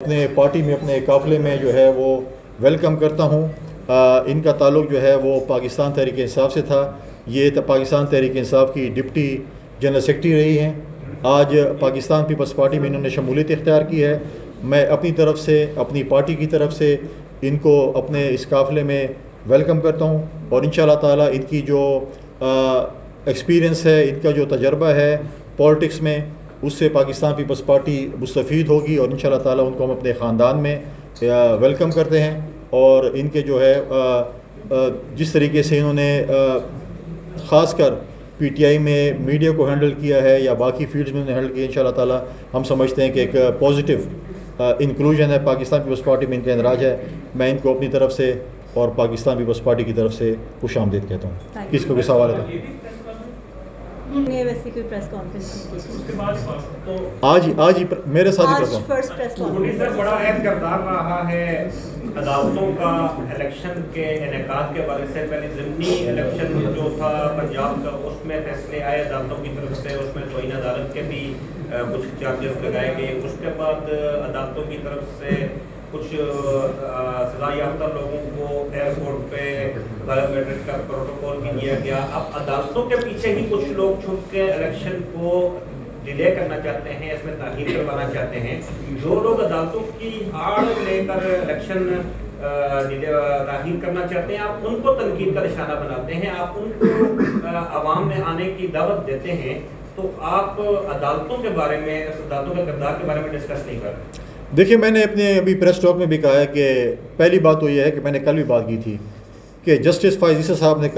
اپنے پارٹی میں اپنے قافلے میں جو ہے وہ ویلکم کرتا ہوں۔ ان کا تعلق جو ہے وہ پاکستان تحریک انصاف سے تھا۔ یہ پاکستان تحریک انصاف کی ڈپٹی جنرل سیکرٹری رہی ہیں۔ آج پاکستان پیپلز پارٹی میں انہوں نے شمولیت اختیار کی ہے۔ میں اپنی طرف سے اپنی پارٹی کی طرف سے ان کو اپنے اس قافلے میں ویلکم کرتا ہوں، اور انشاءاللہ تعالی ان کی جو ایکسپیرینس ہے، ان کا جو تجربہ ہے پولیٹکس میں، اس سے پاکستان پیپلز پارٹی مستفید ہوگی، اور انشاءاللہ تعالی ان کو ہم اپنے خاندان میں ویلکم کرتے ہیں۔ اور ان کے جو ہے جس طریقے سے انہوں نے خاص کر پی ٹی آئی میں میڈیا کو ہینڈل کیا ہے یا باقی فیلڈز میں انہوں نے ہینڈل کیا، انشاءاللہ تعالی ہم سمجھتے ہیں کہ ایک پازیٹیو انکلوژن ہے پاکستان پیپلز پارٹی میں، ان کا اندراج ہے۔ میں ان کو اپنی طرف سے اور پاکستان پیپلز پارٹی کی طرف سے خوش آمدید کہتا ہوں۔ کس کو بھی سوال ہے؟ ویسے کوئی پریس کانفرنس آج ہی میرے ساتھ ہی کرتا فرسٹ پریس سر بڑا اہم کردار رہا ہے عدالتوں کا الیکشن کے انعقاد کے بارے سے۔ پہلے ضمنی الیکشن جو تھا پنجاب کا، اس میں فیصلے آئے عدالتوں کی طرف سے، اس میں توہین عدالت کے بھی کچھ چارجز لگائے گئے۔ اس کے بعد عدالتوں کی طرف سے کچھ سزا یافتہ لوگوں کو ایئرپورٹ پہ بایومیٹرک کا پروٹوکول بھی دیا گیا۔ اب عدالتوں کے پیچھے ہی کچھ لوگ چھپ کے الیکشن کو ڈیلے کرنا چاہتے ہیں، اس میں تاخیر کروانا چاہتے ہیں۔ جو لوگ عدالتوں کی آڑ لے کر الیکشن تاخیر کرنا چاہتے ہیں، آپ ان کو تنقید کا نشانہ بناتے ہیں، آپ ان کو عوام میں آنے کی دعوت دیتے ہیں، تو آپ عدالتوں کے بارے میں، عدالتوں کے کردار کے بارے میں ڈسکس نہیں کر رہے۔ دیکھیے، میں نے اپنے ابھی پریس ٹاک میں بھی کہا ہے کہ پہلی بات تو یہ ہے کہ میں نے کل بھی بات کی تھی کہ جسٹس فائز عیسی صاحب نے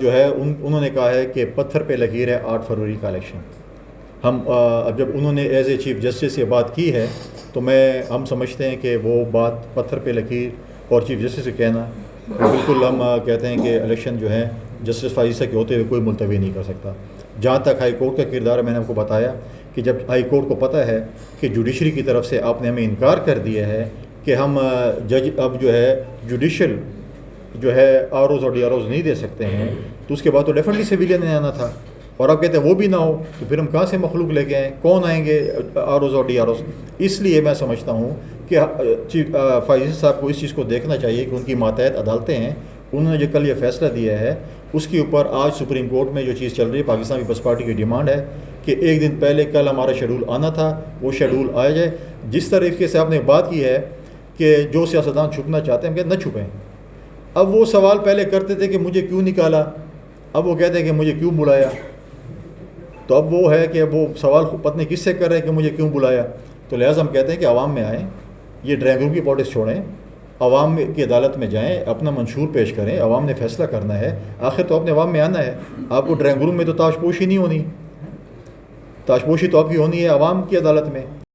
جو ہے انہوں نے کہا ہے کہ پتھر پہ لکیر ہے 8 فروری کا الیکشن۔ اب جب انہوں نے ایز اے چیف جسٹس یہ بات کی ہے تو ہم سمجھتے ہیں کہ وہ بات پتھر پہ لکیر اور چیف جسٹس سے کہنا بالکل، ہم کہتے ہیں کہ الیکشن جو ہے جسٹس فائز عیسی کے ہوتے ہوئے کوئی ملتوی نہیں کر سکتا۔ جہاں تک ہائی کورٹ کا کردار ہے، میں نے آپ کو بتایا کہ جب ہائی کورٹ کو پتہ ہے کہ جوڈیشری کی طرف سے آپ نے ہمیں انکار کر دیا ہے کہ ہم جج اب جو ہے جوڈیشل جو ہے آر اوز اور ڈی آر اوز نہیں دے سکتے ہیں، تو اس کے بعد تو ڈیفینیٹلی سویلین نے آنا تھا، اور آپ کہتے ہیں وہ بھی نہ ہو تو پھر ہم کہاں سے مخلوق لے کے آئیں؟ کون آئیں گے آر اوز اور ڈی آر اوز؟ اس لیے میں سمجھتا ہوں کہ فائز صاحب کو اس چیز کو دیکھنا چاہیے کہ ان کی ماتحت عدالتیں ہیں، انہوں نے جو کل یہ فیصلہ دیا ہے اس کے اوپر آج سپریم کورٹ میں جو چیز چل رہی ہے، پاکستان پیپلز پارٹی کی ڈیمانڈ ہے کہ ایک دن پہلے کل ہمارا شیڈول آنا تھا، وہ شیڈول آیا جائے۔ جس طریقے سے آپ نے بات کی ہے کہ جو سیاستدان چھپنا چاہتے ہیں، ہم کہتے ہیں نہ چھپیں۔ اب وہ سوال پہلے کرتے تھے کہ مجھے کیوں نکالا، اب وہ کہتے ہیں کہ مجھے کیوں بلایا۔ تو اب وہ ہے کہ وہ سوال پتہ کس سے کر رہے ہیں کہ مجھے کیوں بلایا۔ تو لہٰذا ہم کہتے ہیں کہ عوام میں آئیں، یہ ڈرائنگ روم کی پالیٹکس چھوڑیں، عوام کی عدالت میں جائیں، اپنا منشور پیش کریں، عوام نے فیصلہ کرنا ہے، آخر تو اپنے عوام میں آنا ہے۔ آپ کو ڈرائنگ روم میں تو تاش پوشی نہیں ہونی، تاش پوشی تو آپ کی ہونی ہے عوام کی عدالت میں۔